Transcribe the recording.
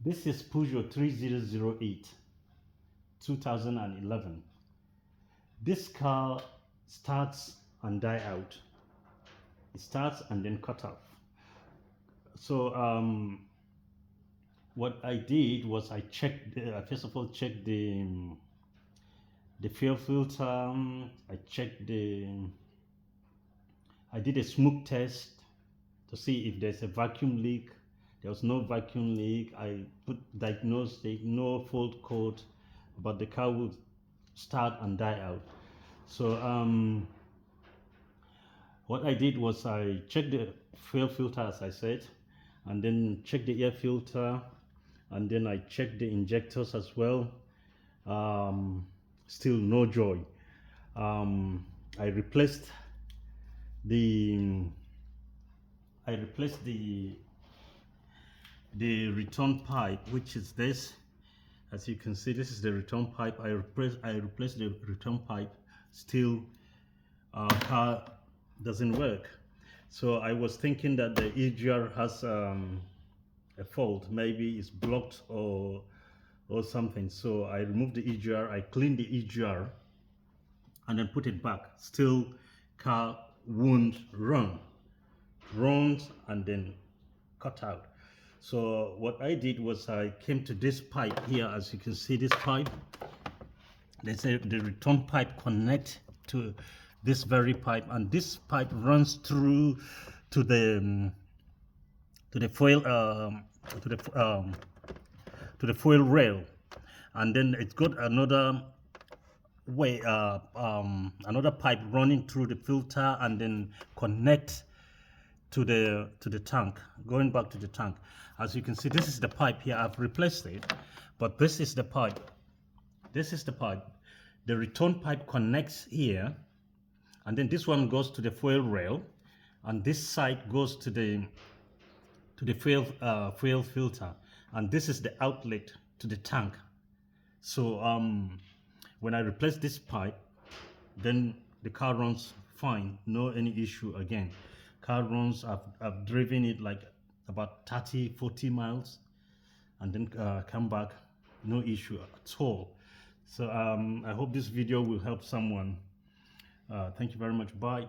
This is Peugeot 3008 2011. This car starts and die out. It starts and then cut off. So what I did was I checked, first of all, checked the fuel filter. I did a smoke test to see if there's a vacuum leak. There was no vacuum leak. I put diagnostic, no fault code, but the car would start and die out. So what I did was I checked the fuel filter, as I said, and then checked the air filter, and then I checked the injectors as well. Still no joy. I replaced the return pipe, which is this. As you can see, this is the return pipe. I replaced the return pipe. Still car doesn't work. So I was thinking that the EGR has a fault. Maybe it's blocked or something. So I removed the EGR, I cleaned the EGR and then put it back. Still car won't run. Runs and then cut out. So what I did was I came to this pipe here. As you can see, this pipe, they say the return pipe connect to this very pipe, and this pipe runs through to the fuel to the fuel rail, and then it's got another way another pipe running through the filter and then connect to the tank, going back to the tank. As you can see, this is the pipe here. I've replaced it, but this is the pipe. This is the pipe. The return pipe connects here, and then this one goes to the fuel rail, and this side goes to the fuel filter, and this is the outlet to the tank. So when I replace this pipe, then the car runs fine, no any issue again. Car runs, I've driven it like about 30-40 miles and then come back, no issue at all. So I hope this video will help someone. Thank you very much. Bye.